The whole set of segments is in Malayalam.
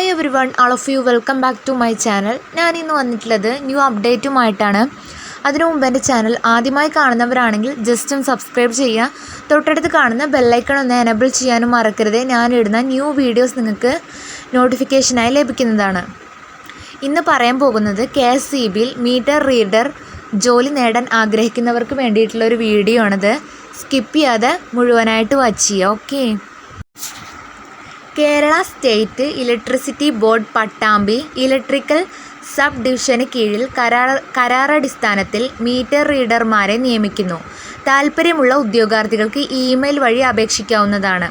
Hi everyone, all of you welcome back to my channel. ഞാൻ ഇന്ന് വന്നിട്ടുള്ളത് ന്യൂ അപ്ഡേറ്റുമായിട്ടാണ്. അതിനു മുമ്പ് എൻ്റെ ചാനൽ ആദ്യമായി കാണുന്നവരാണെങ്കിൽ ജസ്റ്റ് ഒന്ന് സബ്സ്ക്രൈബ് ചെയ്യുക. തൊട്ടടുത്ത് കാണുന്ന ബെല്ലൈക്കൺ ഒന്ന് എനേബിൾ ചെയ്യാനും മറക്കരുത്. ഞാനിടുന്ന ന്യൂ വീഡിയോസ് നിങ്ങൾക്ക് നോട്ടിഫിക്കേഷനായി ലഭിക്കുന്നതാണ്. ഇന്ന് പറയാൻ പോകുന്നത് KSEBയിൽ മീറ്റർ റീഡർ ജോലി നേടാൻ ആഗ്രഹിക്കുന്നവർക്ക് വേണ്ടിയിട്ടുള്ള ഒരു വീഡിയോ ആണിത്. സ്കിപ്പ് ചെയ്യാതെ മുഴുവനായിട്ട് വാച്ച് ചെയ്യുക. Okay. Kerala state electricity board Pattambi electrical sub ഡിവിഷന് കീഴിൽ കരാറടിസ്ഥാനത്തിൽ മീറ്റർ റീഡർമാരെ നിയമിക്കുന്നു. താൽപ്പര്യമുള്ള ഉദ്യോഗാർത്ഥികൾക്ക് ഇമെയിൽ വഴി അപേക്ഷിക്കാവുന്നതാണ്.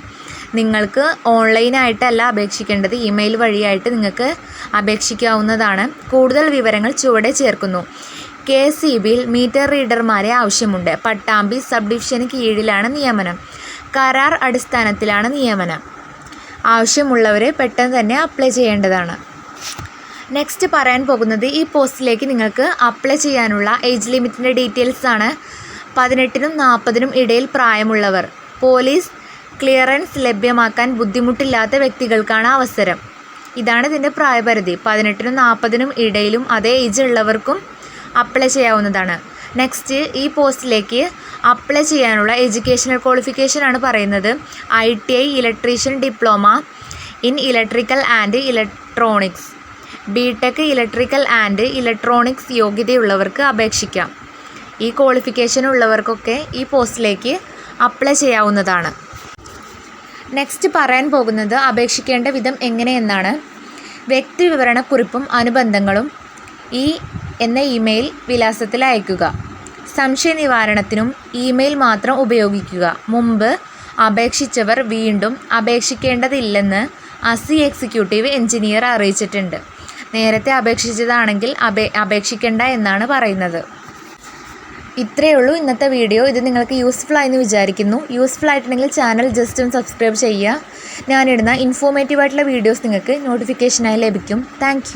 നിങ്ങൾക്ക് ഓൺലൈനായിട്ടല്ല അപേക്ഷിക്കേണ്ടത്, ഇമെയിൽ വഴിയായിട്ട് നിങ്ങൾക്ക് അപേക്ഷിക്കാവുന്നതാണ്. കൂടുതൽ വിവരങ്ങൾ ചുവടെ ചേർക്കുന്നു. KSEBയിൽ മീറ്റർ റീഡർമാരെ ആവശ്യമുണ്ട്. പട്ടാമ്പി സബ് ഡിവിഷന് കീഴിലാണ് നിയമനം. കരാർ അടിസ്ഥാനത്തിലാണ് നിയമനം. ആവശ്യമുള്ളവർ പെട്ടെന്ന് തന്നെ അപ്ലൈ ചെയ്യേണ്ടതാണ്. നെക്സ്റ്റ് പറയാൻ പോകുന്നത് ഈ പോസ്റ്റിലേക്ക് നിങ്ങൾക്ക് അപ്ലൈ ചെയ്യാനുള്ള ഏജ് ലിമിറ്റിൻ്റെ ഡീറ്റെയിൽസ് ആണ്. 18-നും 40-നും ഇടയിൽ പ്രായമുള്ളവർ. പോലീസ് ക്ലിയറൻസ് ലഭ്യമാക്കാൻ ബുദ്ധിമുട്ടില്ലാത്ത വ്യക്തികൾക്കാണ് അവസരം. ഇതാണ് ഇതിൻ്റെ പ്രായപരിധി. 18-നും 40-നും ഇടയിലും അതേ ഏജ് ഉള്ളവർക്കും അപ്ലൈ ചെയ്യാവുന്നതാണ്. നെക്സ്റ്റ് ഈ പോസ്റ്റിലേക്ക് അപ്ലൈ ചെയ്യാനുള്ള എഡ്യൂക്കേഷണൽ ക്വാളിഫിക്കേഷനാണ് പറയുന്നത്. ITI electrician diploma in electrical and electronics, BTech electrical and electronics യോഗ്യതയുള്ളവർക്ക് അപേക്ഷിക്കാം. ഈ ക്വാളിഫിക്കേഷൻ ഉള്ളവർക്കൊക്കെ ഈ പോസ്റ്റിലേക്ക് അപ്ലൈ ചെയ്യാവുന്നതാണ്. നെക്സ്റ്റ് പറയാൻ പോകുന്നത് അപേക്ഷിക്കേണ്ട വിധം എങ്ങനെയെന്നാണ്. വ്യക്തിവിവരണക്കുറിപ്പും അനുബന്ധങ്ങളും എന്ന ഇമെയിൽ വിലാസത്തിൽ അയയ്ക്കുക. സംശയ നിവാരണത്തിനും ഇമെയിൽ മാത്രം ഉപയോഗിക്കുക. മുമ്പ് അപേക്ഷിച്ചവർ വീണ്ടും അപേക്ഷിക്കേണ്ടതില്ലെന്ന് ASSI എക്സിക്യൂട്ടീവ് എഞ്ചിനീയർ അറിയിച്ചിട്ടുണ്ട്. നേരത്തെ അപേക്ഷിച്ചതാണെങ്കിൽ അപേക്ഷിക്കേണ്ട എന്നാണ് പറയുന്നത്. ഇത്രയേ ഉള്ളൂ ഇന്നത്തെ വീഡിയോ. ഇത് നിങ്ങൾക്ക് യൂസ്ഫുൾ ആയെന്ന് വിചാരിക്കുന്നു. യൂസ്ഫുൾ ആയിട്ടുണ്ടെങ്കിൽ ചാനൽ ജസ്റ്റ് ഒന്ന് സബ്സ്ക്രൈബ് ചെയ്യുക. ഞാനിടുന്ന ഇൻഫോർമേറ്റീവ് ആയിട്ടുള്ള വീഡിയോസ് നിങ്ങൾക്ക് നോട്ടിഫിക്കേഷനായി ലഭിക്കും. താങ്ക്